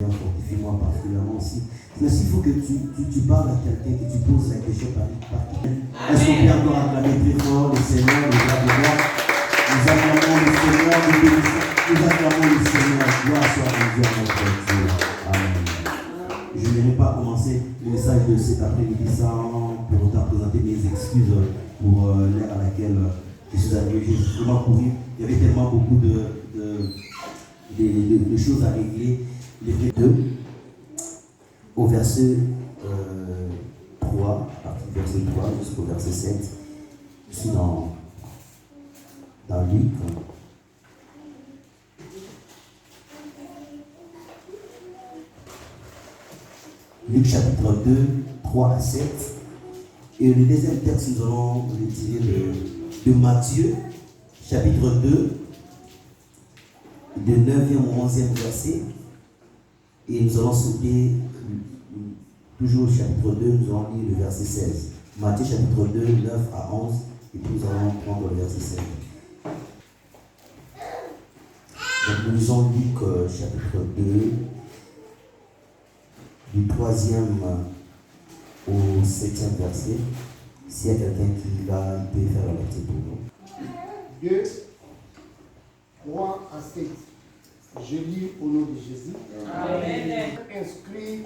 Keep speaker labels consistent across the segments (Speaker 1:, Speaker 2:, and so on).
Speaker 1: Fortifie-moi particulièrement aussi. Mais s'il faut que tu parles à quelqu'un, que tu poses la question par est-ce qu'on peut encore acclamer très fort le Seigneur, le roi de roi? Nous acclamons le Seigneur, nous acclamons le Seigneur. Gloire soit rendue à notre Dieu. Amen. Je n'aimerais pas commencer le message de cet après-midi sans pour autant présenter mes excuses pour l'heure à laquelle je suis arrivé. J'ai vraiment couru. Il y avait tellement beaucoup de choses à régler. Les 2 au verset 3, à partir du verset 3 jusqu'au verset 7. Je suis dans Luc. Luc chapitre 2, 3 à 7. Et le deuxième texte, nous allons le tirer de Matthieu, chapitre 2, de 9e au 11e verset. Et nous allons sauter toujours au chapitre 2, nous allons lire le verset 16. Matthieu chapitre 2, 9 à 11, et puis nous allons prendre le verset 16. Donc nous lisons Luc chapitre 2, du 3e au 7e verset. S'il y a quelqu'un qui va, il peut faire la lecture pour nous.
Speaker 2: 2, 3 à 7. Je lis au nom de Jésus. Amen. Inscrit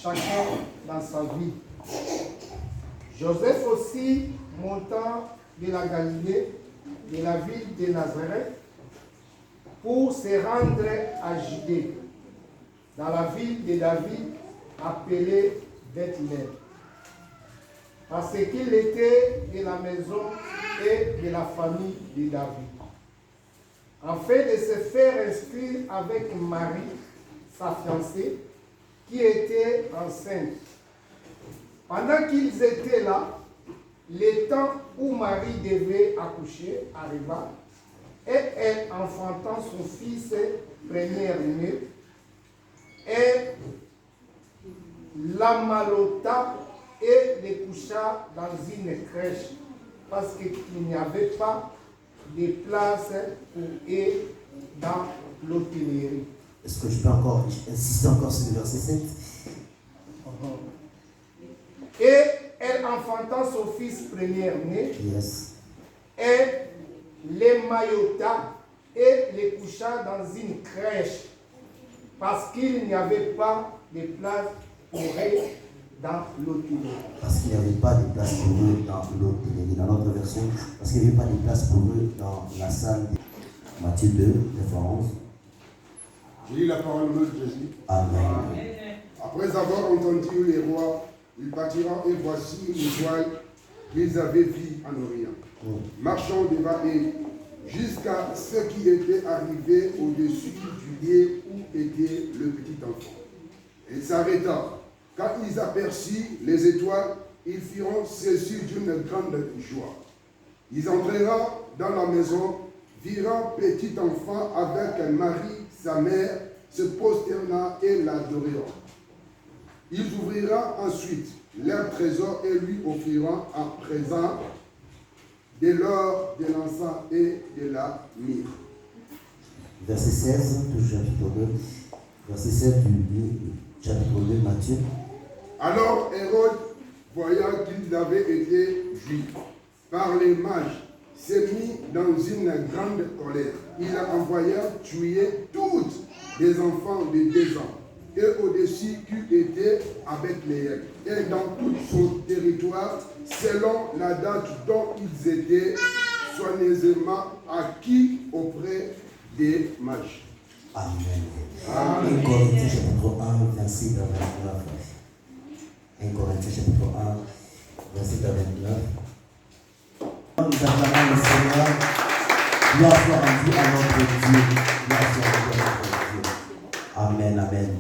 Speaker 2: chacun dans sa vie. Joseph aussi, montant de la Galilée, de la ville de Nazareth, pour se rendre à Judée, dans la ville de David, appelée Bethléem, parce qu'il était de la maison et de la famille de David, afin de se faire inscrire avec Marie, sa fiancée, qui était enceinte. Pendant qu'ils étaient là, le temps où Marie devait accoucher arriva, et elle, enfantant son fils premier-né, elle l'amalota et le coucha dans une crèche, parce qu'il n'y avait pas de place pour eux dans l'hôtellerie.
Speaker 1: Est-ce que je peux encore insister encore sur le verset 7?
Speaker 2: Et elle enfantant son fils premier-né,
Speaker 1: Yes.
Speaker 2: et l'émaillota et les coucha dans une crèche, parce qu'il n'y avait pas de place pour eux dans l'hôtellerie.
Speaker 1: Parce qu'il n'y avait pas de place pour eux dans l'hôtellerie. Dans notre version, parce qu'il n'y avait pas de place pour eux dans la salle de Matthieu 2, 9 à 11.
Speaker 3: Je lis la parole de Jésus.
Speaker 1: Amen.
Speaker 3: Après avoir entendu les rois, ils partirent et voici une étoile qu'ils avaient vue en Orient, marchant devant eux, jusqu'à ce qui était arrivé au-dessus du lieu où était le petit enfant. Et s'arrêta. Quand ils aperçurent les étoiles, ils furent saisis d'une grande joie. Ils entrèrent dans la maison, virent petit enfant avec Marie, sa mère, se prosterna et l'adorèrent. Ils ouvrirent ensuite leur trésor et lui offriront en présent de l'or, de l'encens et de la myrrhe.
Speaker 1: Verset 16, toujours chapitre 2. Verset 7 du chapitre 2, Matthieu.
Speaker 3: Alors Hérode, voyant qu'ils avaient été juifs par les mages, s'est mis dans une grande colère. Il a envoyé tuer toutes les enfants de 2 ans et au-dessus qui étaient avec les et dans tout son territoire, selon la date dont ils étaient soigneusement acquis auprès des mages.
Speaker 1: Amen.
Speaker 3: Amen.
Speaker 1: 1 Corinthiens chapitre 1, verset 29. 1 Corinthiens chapitre 1, verset 29. Nous acclamons le Seigneur. Gloire soit rendue à notre Dieu. Gloire soit rendue à notre Dieu. Amen, amen.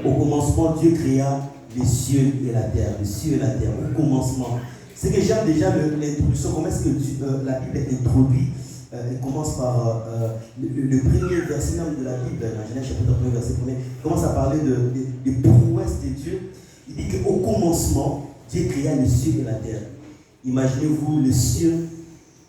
Speaker 1: Au commencement, Dieu créa les cieux et la terre. Les cieux et la terre. Au commencement. C'est que j'aime déjà l'introduction. Comment est-ce que la Bible est introduite? Elle commence par le premier verset même de la Bible, dans Genèse chapitre 1, verset 1. Il commence à parler des prouesses de Dieu. Il dit qu'au commencement, Dieu créa les cieux et la terre. Imaginez-vous les cieux,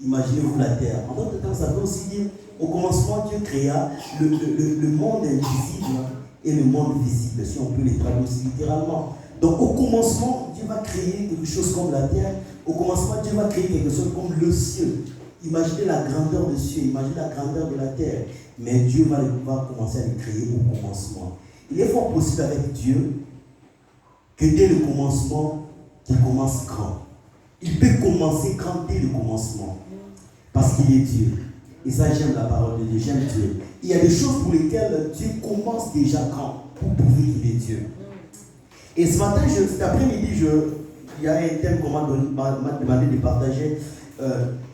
Speaker 1: imaginez-vous la terre. En d'autres temps, ça peut aussi dire, au commencement, Dieu créa le monde invisible et le monde visible, si on peut les traduire aussi littéralement. Donc au commencement, Dieu va créer quelque chose comme la terre. Au commencement, Dieu va créer quelque chose comme le ciel. Imaginez la grandeur du ciel, imaginez la grandeur de la terre. Mais Dieu va commencer à les créer au commencement. Il est fort possible avec Dieu que dès le commencement, qu'il commence grand. Il peut commencer grand dès le commencement. Parce qu'il est Dieu. Et ça, j'aime la parole de Dieu, j'aime Dieu. Il y a des choses pour lesquelles Dieu commence déjà grand, pour prouver qu'il est Dieu. Et ce matin, cet après-midi, il y a un thème qu'on m'a demandé de partager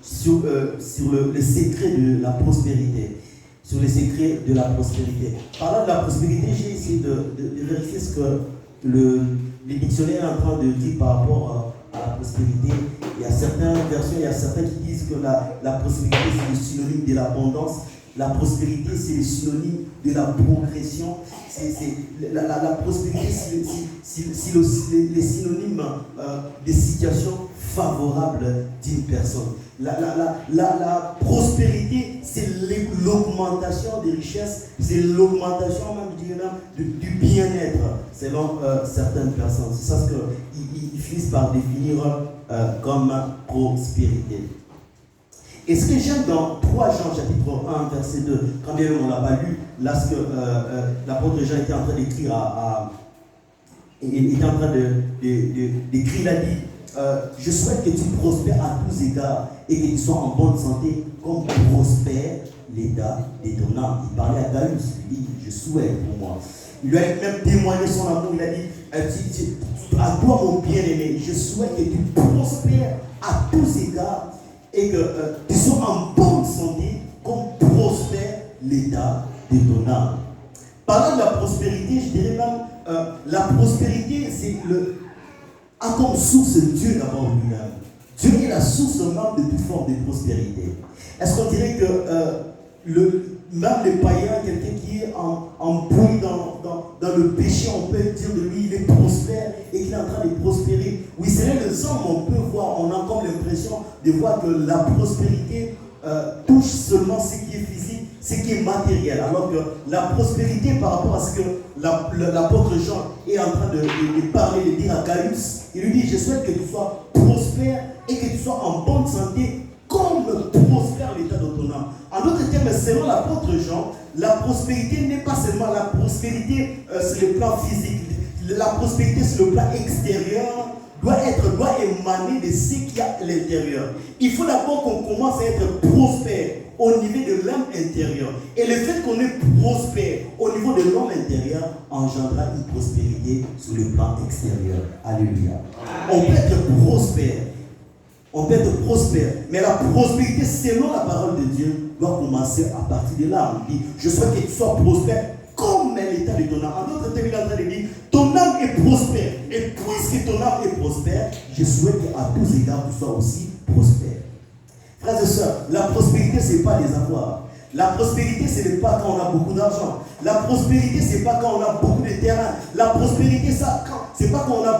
Speaker 1: sur le secret de la prospérité. Sur les secrets de la prospérité. Parlant de la prospérité, j'ai essayé de vérifier ce que les dictionnaires est en train de dire par rapport à la prospérité. Il y a certaines versions, il y a certains qui disent que la prospérité c'est le synonyme de l'abondance. La prospérité c'est le synonyme de la progression. La prospérité c'est les synonymes des situations favorables d'une personne. La prospérité c'est l'augmentation des richesses, c'est l'augmentation même du bien-être selon certaines personnes. C'est ça ce qu'ils finissent par définir comme prospérité. Et ce que j'aime dans 3 Jean chapitre 1 verset 2, quand bien même on ne l'a pas lu, lorsque l'apôtre Jean était en train d'écrire il était en train d'écrire, il a dit je souhaite que tu prospères à tous égards et que tu sois en bonne santé comme prospère l'état de ton âme. Il parlait à Gaius, il dit je souhaite pour moi. Il lui a même témoigné son amour, il a dit à toi mon bien-aimé, je souhaite que tu prospères à tous égards et que tu sois en bonne santé comme prospère l'état de ton âme. Parlant de la prospérité, je dirais même la prospérité a comme source Dieu d'abord lui-même. Dieu est la source même de toute forme de prospérité. Est-ce qu'on dirait que même les païens, quelqu'un qui est en bruit dans le péché, on peut dire de lui, il est prospère et qu'il est en train de prospérer. Oui, c'est là les hommes, on peut voir, on a comme l'impression de voir que la prospérité touche seulement ce qui est physique, ce qui est matériel. Alors que la prospérité par rapport à ce que l'apôtre Jean est en train de parler, de dire à Gaius, il lui dit, je souhaite que tu sois prospère et que tu sois en bonne santé comme prospère l'état de ton âme. En d'autres termes, selon l'apôtre Jean, la prospérité n'est pas seulement la prospérité sur le plan physique. La prospérité sur le plan extérieur doit émaner de ce qu'il y a à l'intérieur. Il faut d'abord qu'on commence à être prospère au niveau de l'âme intérieure. Et le fait qu'on est prospère au niveau de l'homme intérieur engendrera une prospérité sur le plan extérieur. Alléluia. On peut être prospère. On peut être prospère, mais la prospérité, selon la parole de Dieu, doit commencer à partir de là. On dit, je souhaite que tu sois prospère comme l'état de ton âme. En d'autres termes, il est en train de dire, ton âme est prospère. Et puisque ton âme est prospère, je souhaite qu'à tous égards, tu sois aussi prospère. Frères et sœurs, la prospérité, ce n'est pas les avoirs. La prospérité, ce n'est pas quand on a beaucoup d'argent. La prospérité, ce n'est pas quand on a beaucoup de terrain. La prospérité, ce n'est pas quand on a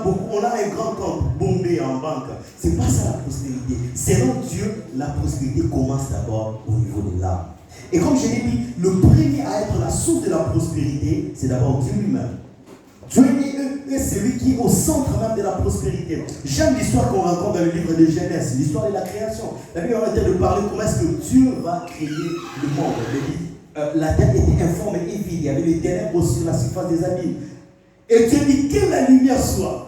Speaker 1: un grand compte bombé en banque. Ce n'est pas ça la prospérité. Selon Dieu, la prospérité commence d'abord au niveau de l'âme. Et comme je l'ai dit, le premier à être la source de la prospérité, c'est d'abord Dieu lui-même. Dieu est celui qui est au centre même de la prospérité. J'aime l'histoire qu'on rencontre dans le livre de Genèse, l'histoire de la création. La Bible arrête de parler comment est-ce que Dieu va créer le monde. La terre était informe et vide, il y avait les ténèbres sur la surface des abîmes. Et Dieu dit que la lumière soit.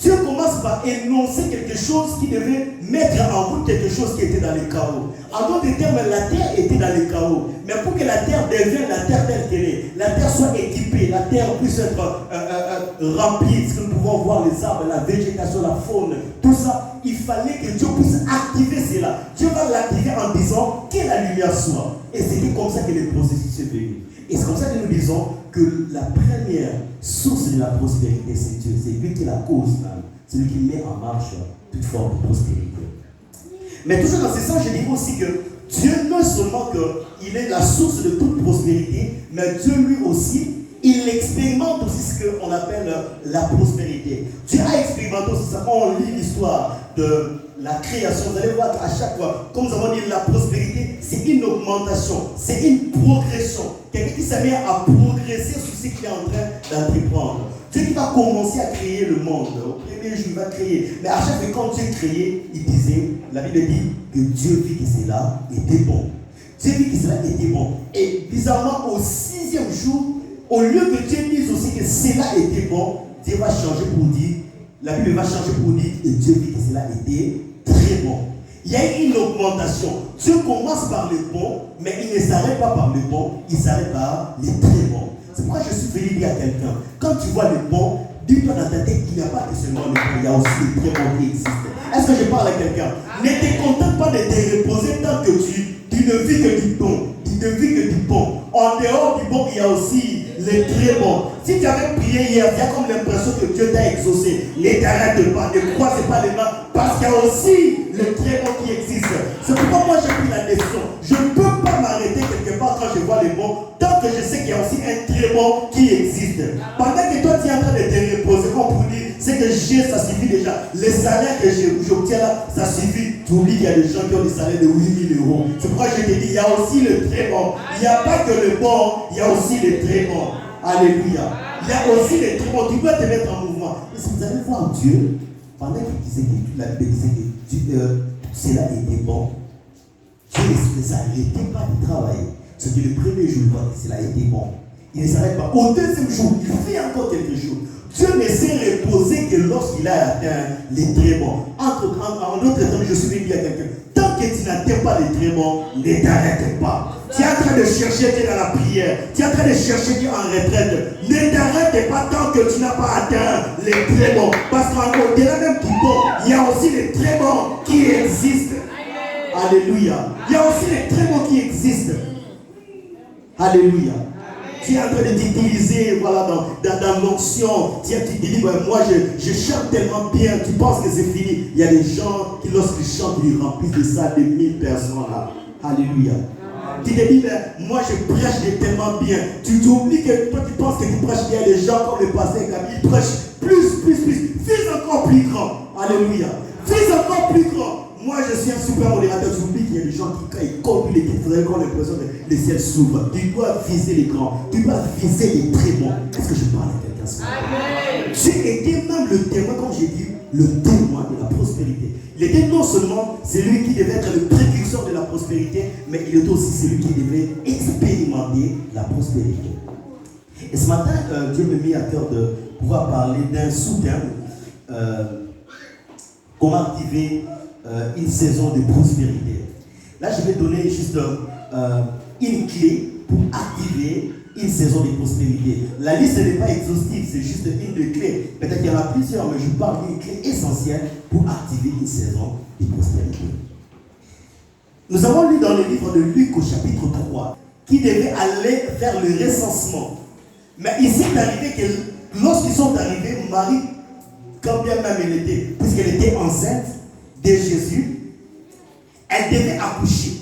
Speaker 1: Dieu commence par énoncer quelque chose qui devait mettre en route quelque chose qui était dans les chaos. En d'autres termes, la terre était dans les chaos. Mais pour que la terre devienne la terre telle qu'elle est, la terre soit équipée, la terre puisse être remplie, ce que nous pouvons voir, les arbres, la végétation, la faune, tout ça, il fallait que Dieu puisse activer cela. Dieu va l'activer en disant que la lumière soit. Et c'était comme ça que le processus est venu. Et c'est comme ça que nous disons que la première source de la prospérité, c'est Dieu. C'est lui qui est la cause même. C'est lui qui met en marche toute forme de prospérité. Mais toujours dans ce sens, je dis aussi que Dieu, non seulement qu'il est la source de toute prospérité, mais Dieu lui aussi, il expérimente aussi ce qu'on appelle la prospérité. Dieu a expérimenté aussi ça. Quand on lit l'histoire de la création, vous allez voir qu'à chaque fois, comme nous avons dit, la prospérité, c'est une augmentation, c'est une progression. Quelqu'un qui s'est mis à progresser sur ce qu'il est en train d'entreprendre. Dieu qui va commencer à créer le monde. Au premier jour, il va créer. Mais à chaque fois, quand Dieu créait, il disait, la Bible dit que Dieu vit que cela était bon. Dieu vit que cela était bon. Et bizarrement, au 6e jour, au lieu que Dieu dise aussi que cela était bon, Dieu va changer pour dire, la Bible va changer pour dire que Dieu vit que cela était très bon. Il y a une augmentation. Dieu commence par le bon, mais il ne s'arrête pas par le bon, il s'arrête par le très bon. C'est pourquoi je suis venu dire à quelqu'un, quand tu vois le bon, dis-toi dans ta tête qu'il n'y a pas que seulement le bon, il y a aussi le très bon qui existe. Est-ce que je parle à quelqu'un? Ne te contente pas de te reposer tant que tu ne vis que du bon, tu ne vis que du bon. En dehors du bon, il y a aussi le très bon. Si tu avais prié hier, tu as comme l'impression que Dieu t'a exaucé. Ne t'arrête pas, ne croise pas les mains, parce qu'il y a aussi le très bon qui existe. C'est pourquoi moi j'ai pris la leçon. Je ne peux pas m'arrêter quelque part quand je vois le bon, tant que je sais qu'il y a aussi un très bon qui existe. Pendant que toi tu es en train de te reposer, comme pour dire, c'est que j'ai, ça suffit déjà. Les salaires que j'obtiens là, ça suffit. Tu oublies qu'il y a des gens qui ont des salaires de 8 000 euros. C'est pourquoi je te dis, il y a aussi le très bon. Il n'y a pas que le bon, il y a aussi le très bon. Alléluia. Il y a aussi les très bons. Tu peux te mettre en mouvement. Et si vous allez voir Dieu, pendant qu'il disait que la Bible disait que cela était bon, Dieu ne s'arrêtait pas de travailler. Ce que le premier jour, il voit que cela était bon. Il ne s'arrête pas. Au deuxième jour, il fait encore quelque chose. Dieu ne s'est reposé que lorsqu'il a atteint les très bons. En d'autres termes, je suis venu dire à quelqu'un, tant que tu n'atteins pas les très bons, ne t'arrête pas. Tu es en train de chercher Dieu dans la prière. Tu es en train de chercher Dieu en retraite. Ne t'arrête pas tant que tu n'as pas atteint les très bons. Parce qu'au-delà même du bon, il y a aussi les très bons qui existent. Alléluia. Il y a aussi les très bons qui existent. Alléluia. Tu es en train de t'utiliser voilà, dans l'onction. Tu dis, moi je chante tellement bien, tu penses que c'est fini. Il y a des gens qui, lorsqu'ils chantent, ils remplissent des salles de 1000 personnes là. Alléluia. Tu te dis, moi je prêche tellement bien. Tu t'oublies que toi tu penses que tu prêches bien. Les gens comme le pasteur Camille, ils prêchent plus. Fais encore plus grand. Alléluia. Fais encore plus grand. Moi je suis un super modérateur. Tu oublies qu'il y a des gens qui, quand ils conduisent les titres, vous avez encore l'impression que les ciels s'ouvrent. Tu dois viser les grands. Tu dois viser les très bons. Est-ce que je parle à quelqu'un ce matin? J'ai été même le témoin, comme j'ai dit, le témoin de la prospérité. Il était non seulement celui qui devait être le précurseur de la prospérité, mais il était aussi celui qui devait expérimenter la prospérité. Et ce matin, Dieu m'a mis à cœur de pouvoir parler d'un sous-thème, comment activer une saison de prospérité. Là, je vais donner juste une clé pour activer une saison de prospérité. La liste n'est pas exhaustive, c'est juste une de clés. Peut-être qu'il y en a plusieurs, mais je vous parle d'une clé essentielle pour activer une saison de prospérité. Nous avons lu dans le livre de Luc au chapitre 3 qui devait aller vers le recensement. Mais il s'est arrivé que lorsqu'ils sont arrivés, Marie, quand bien même elle était, puisqu'elle était enceinte de Jésus, elle devait accoucher.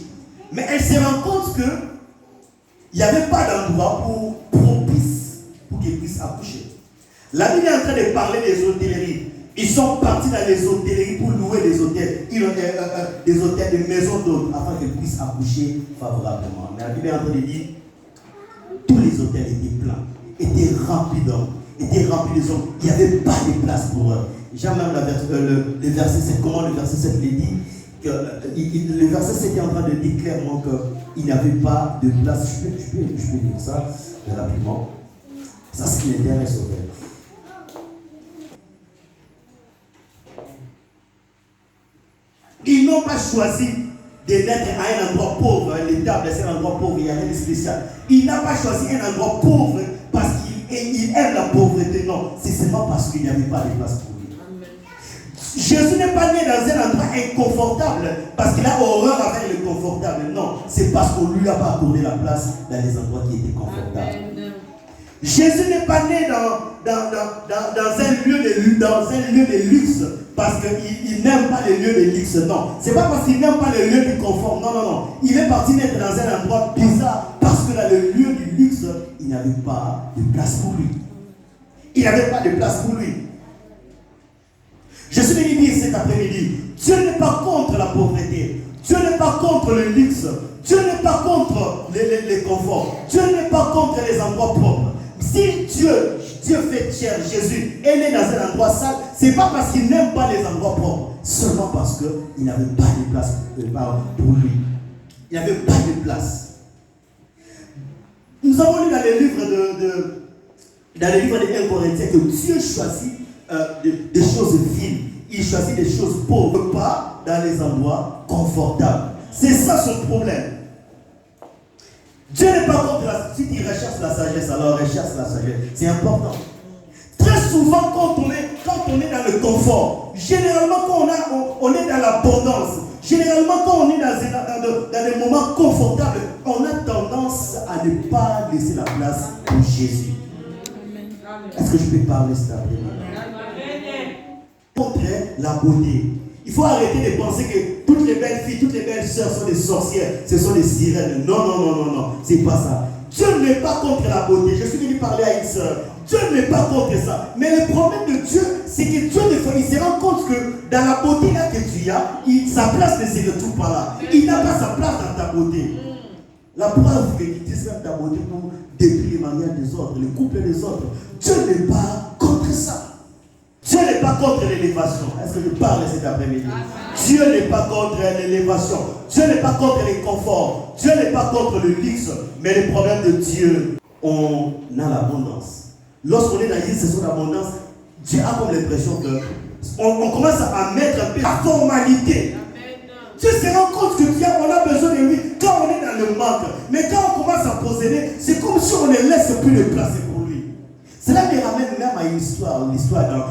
Speaker 1: Mais elle se rend compte que il n'y avait pas d'endroit propice pour qu'elle puisse accoucher. La Bible est en train de parler des hôtelleries. Ils sont partis dans les hôtelleries pour louer des hôtels. Ils ont des hôtels, des maisons d'hôtes, afin qu'elles puissent accoucher favorablement. Mais la Bible est en train de dire tous les hôtels étaient pleins, étaient remplis d'hommes, étaient remplis des hommes. Il n'y avait pas de place pour eux. J'aime même le verset 7. Comment le verset 7 le dit? Le verset 7 est en train de dire clairement qu'il n'y avait pas de place. Je peux lire ça rapidement. Ça, c'est ce qui m'intéresse au fait. Ils n'ont pas choisi de naître à un endroit pauvre. L'étable, c'est un endroit pauvre, il n'y a rien de spécial. Il n'a pas choisi un endroit pauvre parce qu'il aime la pauvreté. Non, c'est seulement parce qu'il n'y avait pas de place pour lui. Jésus n'est pas né dans un endroit inconfortable parce qu'il a horreur avec le confortable. Non, c'est parce qu'on ne lui a pas accordé la place dans les endroits qui étaient confortables. Amen. Jésus n'est pas né dans un lieu de luxe parce qu'il n'aime pas les lieux de luxe. Non, c'est pas parce qu'il n'aime pas les lieux du confort. Non. Il est parti naître dans un endroit bizarre parce que dans le lieu du luxe, il n'avait pas de place pour lui. Il n'avait pas de place pour lui. Je suis venu dire cet après-midi, Dieu n'est pas contre la pauvreté. Dieu n'est pas contre le luxe. Dieu n'est pas contre les conforts. Dieu n'est pas contre les endroits propres. Si Dieu fait chair, Jésus est né dans un endroit sale, ce n'est pas parce qu'il n'aime pas les endroits propres, seulement parce qu'il n'avait pas de place pour lui. Il n'avait pas de place. Nous avons lu dans les livres dans les livres des 1 Corinthiens que Dieu choisit des choses viles. Il choisit des choses pauvres, pas dans les endroits confortables. C'est ça son problème. Dieu n'est pas contre la sagesse. Si tu recherches la sagesse, alors recherche la sagesse. C'est important. Très souvent, quand on est dans le confort, généralement quand on est dans l'abondance, généralement quand on est dans des moments confortables, on a tendance à ne pas laisser la place pour Jésus. Est-ce que je peux parler cet après-midi? Contre la beauté. Il faut arrêter de penser que toutes les belles filles, toutes les belles sœurs sont des sorcières, ce sont des sirènes. Non, c'est pas ça. Dieu n'est pas contre la beauté. Je suis venu parler à une sœur. Dieu n'est pas contre ça. Mais le problème de Dieu, c'est que Dieu, des fois, il se rend compte que dans la beauté là que tu as, sa place ne se retrouve pas là. Il n'a pas sa place dans ta beauté. La preuve qu'il utilise ta beauté pour détruire les mariages des autres, le couple des autres. Dieu n'est pas contre ça. Dieu n'est pas contre l'élévation. Est-ce que je parle cet après-midi? Dieu n'est pas contre l'élévation. Dieu n'est pas contre les conforts. Dieu n'est pas contre le luxe. Mais le problème de Dieu, on a l'abondance. Lorsqu'on est dans une session d'abondance, Dieu a comme l'impression qu'on commence à mettre un peu la formalité. Dieu se rend compte que on a besoin de lui quand on est dans le manque. Mais quand on commence à posséder, c'est comme si on ne laisse plus de place pour lui. Cela me ramène même à une histoire dans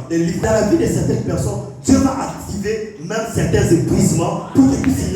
Speaker 1: les livres. Dans la vie de certaines personnes, Dieu va activer même certains épuisements pour qu'ils puissent